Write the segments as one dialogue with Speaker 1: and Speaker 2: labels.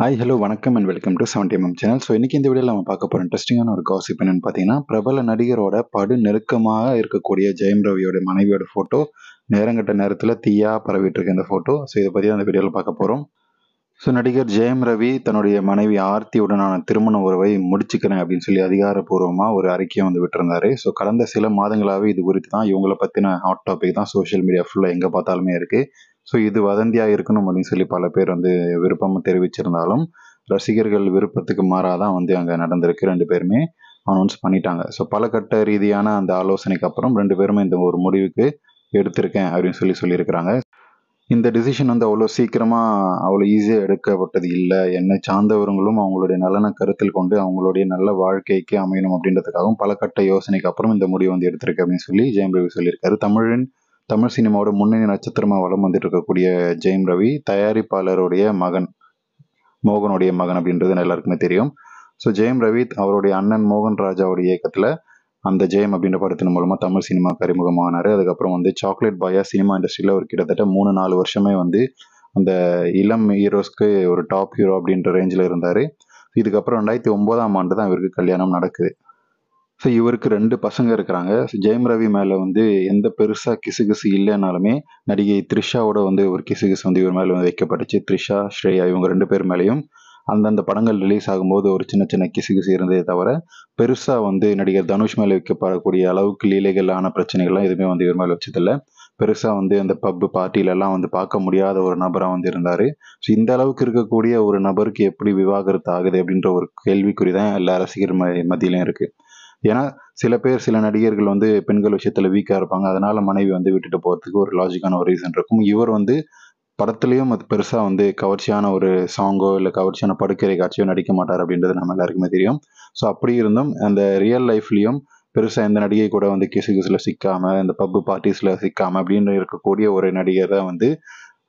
Speaker 1: Hi hello வணக்கம் and welcome to 70mm channel. So இன்றைக்கி இந்த வீடியோவில் நம்ம பார்க்க போகிற இன்ட்ரெஸ்டிங்கான ஒரு காசிப் என்னென்னு பார்த்தீங்கன்னா, பிரபல நடிகரோட படு நெருக்கமாக இருக்கக்கூடிய ஜெயம் ரவியோட மனைவியோட ஃபோட்டோ நேரங்கட்ட நேரத்தில் தீயா பரவிட்டு இருக்கு இந்த ஃபோட்டோ. ஸோ இதை பற்றி அந்த வீடியோவில் பார்க்க போகிறோம். ஸோ நடிகர் ஜெயம் ரவி தன்னுடைய மனைவி ஆர்த்தியுடனான திருமண உறவை முடிச்சுக்கிறேன் அப்படின்னு சொல்லி அதிகாரப்பூர்வமாக ஒரு அறிக்கையை வந்து விட்டுருந்தாரு. ஸோ கடந்த சில மாதங்களாகவே இது குறித்து தான் இவங்கள பற்றின ஹாட் டாபிக் தான் சோஷியல் மீடியா ஃபுல்லாக எங்கே பார்த்தாலுமே இருக்குது. ஸோ இது வதந்தியாக இருக்கணும் அப்படின்னு சொல்லி பல பேர் வந்து விருப்பம் தெரிவிச்சிருந்தாலும் ரசிகர்கள் விருப்பத்துக்கு மாறாதான் வந்து அங்கே நடந்திருக்கு. ரெண்டு பேருமே அனௌன்ஸ் பண்ணிட்டாங்க. ஸோ பல கட்ட ரீதியான அந்த ஆலோசனைக்கு அப்புறம் ரெண்டு பேருமே இந்த ஒரு முடிவுக்கு எடுத்திருக்கேன் அப்படின்னு சொல்லியிருக்கிறாங்க. இந்த டிசிஷன் வந்து அவ்வளோ சீக்கிரமாக அவ்வளோ ஈஸியாக எடுக்கப்பட்டது இல்லை. என்னை சார்ந்தவர்களும் அவங்களுடைய நலனை கருத்தில் கொண்டு அவங்களுடைய நல்ல வாழ்க்கைக்கு அமையணும் அப்படின்றதுக்காகவும் பல கட்ட யோசனைக்கு அப்புறம் இந்த முடிவு வந்து எடுத்திருக்கு அப்படின்னு சொல்லி ஜெயம் ரவி சொல்லியிருக்காரு. தமிழ் சினிமாவோட முன்னணி நட்சத்திரமாக வலம் வந்துட்டு இருக்கக்கூடிய ஜெயம் ரவி தயாரிப்பாளருடைய மகன், மோகனுடைய மகன் அப்படின்றது எல்லாருக்குமே தெரியும். ஸோ ஜெயம் ரவி அவருடைய அண்ணன் மோகன் ராஜாவுடைய இயக்கத்தில் அந்த ஜெயம் அப்படின்ற படத்தின் மூலமாக தமிழ் சினிமாவுக்கு அறிமுகமானார். அதுக்கப்புறம் வந்து சாக்லேட் பாயா சினிமா இண்டஸ்ட்ரியில் ஒரு கிட்டத்தட்ட 3-4 வருஷமே வந்து அந்த இளம் ஹீரோஸ்க்கு ஒரு டாப் ஹீரோ அப்படின்ற ரேஞ்சில் இருந்தார். இதுக்கப்புறம் 2009ஆம் ஆண்டு தான் இவருக்கு கல்யாணம் நடக்குது. ஸோ இவருக்கு 2 பசங்க இருக்கிறாங்க. ஜெயம் ரவி மேலே வந்து எந்த பெருசாக கிசுகிசு இல்லைனாலுமே நடிகை த்ரிஷாவோட வந்து ஒரு கிசுகிசு வந்து இவர் மேலே வந்து வைக்கப்பட்டுச்சு. த்ரிஷா, ஸ்ரேயா இவங்க 2 பேர் மேலேயும் அந்தந்த படங்கள் ரிலீஸ் ஆகும்போது ஒரு சின்ன சின்ன கிசுகிசு இருந்ததே தவிர பெருசாக வந்து நடிகர் தனுஷ் மேலே வைக்கப்படக்கூடிய அளவுக்கு லீலைகளான பிரச்சனைகள்லாம் எதுவுமே வந்து இவர் மேலே வச்சதில்லை. பெருசாக வந்து அந்த பப்பு பார்ட்டிலெல்லாம் வந்து பார்க்க முடியாத ஒரு நபராக வந்து இருந்தார். ஸோ இந்த அளவுக்கு இருக்கக்கூடிய ஒரு நபருக்கு எப்படி விவாகரத்து ஆகுது அப்படின்ற ஒரு கேள்விக்குறி தான் எல்லா ரசிகர் மத்தியிலையும் இருக்குது. ஏன்னா சில நடிகர்கள் வந்து பெண்கள் விஷயத்தில் வீக்காக இருப்பாங்க. அதனால மனைவி வந்து விட்டுட்டு போகிறதுக்கு ஒரு லாஜிக்கான ஒரு ரீசன் இருக்கும். இவர் வந்து படத்துலையும் அது பெருசாக வந்து கவர்ச்சியான ஒரு சாங்கோ இல்லை கவர்ச்சியான படுக்கரை காட்சியோ நடிக்க மாட்டார் அப்படின்றது நம்ம எல்லாருக்குமே தெரியும். ஸோ அப்படி இருந்தும் அந்த ரியல் லைஃப்லேயும் பெருசாக எந்த நடிகை கூட வந்து கிசுகிசுல சிக்காமல் இந்த பப்பு பார்ட்டிஸில் சிக்காமல் அப்படின்னு இருக்கக்கூடிய ஒரு நடிகர் தான் வந்து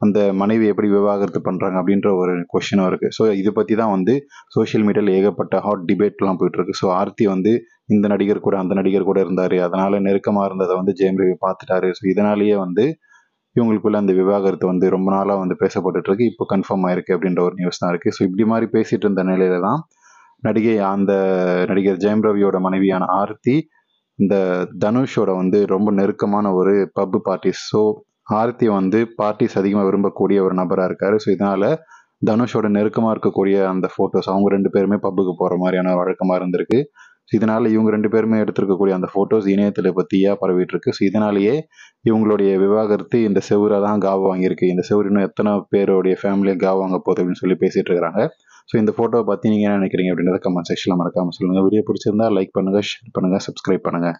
Speaker 1: அந்த மனைவி எப்படி விவாகரத்து பண்ணுறாங்க அப்படின்ற ஒரு கொஷினும் இருக்குது. ஸோ இதை பற்றி தான் வந்து சோஷியல் மீடியாவில் ஏகப்பட்ட ஹாட் டிபேட்லாம் போயிட்டுருக்கு. ஸோ ஆர்த்தி வந்து இந்த நடிகர் கூட அந்த நடிகர் கூட இருந்தார், அதனால் நெருக்கமாக இருந்ததை வந்து ஜெயம் ரவி பார்த்துட்டாரு. ஸோ இதனாலேயே வந்து இவங்களுக்குள்ள அந்த விவாகரத்து வந்து ரொம்ப நாளாக வந்து பேசப்பட்டுட்டு இருக்கு. இப்போ கன்ஃபார்ம் ஆயிருக்கு அப்படின்ற ஒரு நியூஸ் தான் இருக்குது. ஸோ இப்படி மாதிரி பேசிகிட்டு இருந்த நிலையில தான் அந்த நடிகர் ஜெயம் ரவியோட மனைவியான ஆர்த்தி இந்த தனுஷோட வந்து ரொம்ப நெருக்கமான ஒரு பப்பு பார்ட்டிஸ். ஸோ ஆர்த்தி வந்து பார்ட்டிஸ் அதிகமாக விரும்பக்கூடிய ஒரு நபராக இருக்கார். ஸோ இதனால் தனுஷோட நெருக்கமாக இருக்கக்கூடிய அந்த ஃபோட்டோஸ் அவங்க 2 பேருமே பப்புக்கு போகிற மாதிரியான வழக்கமாக இருந்திருக்கு. ஸோ இதனால் இவங்க 2 பேருமே எடுத்திருக்கக்கூடிய அந்த ஃபோட்டோஸ் இணையத்தில் பற்றியாக பரவிட்டு இருக்கு. ஸோ இதனாலேயே இவங்களுடைய விவாகரத்து இந்த செவுரை தான் காவு வாங்கியிருக்கு. இந்த செவுறு இன்னும் எத்தனை பேருடைய ஃபேமிலியை காவு வாங்க போகுது அப்படின்னு சொல்லி பேசிகிட்டு இருக்கிறாங்க. ஸோ இந்த ஃபோட்டோவை பற்றி நீங்கள் என்ன நினைக்கிறீங்க அப்படின்றத கமெண்ட் செக்ஷனில் மறக்காமல் சொல்லுங்கள். வீடியோ பிடிச்சிருந்தா லைக் பண்ணுங்கள், ஷேர் பண்ணுங்கள், சப்ஸ்கிரைப் பண்ணுங்கள்.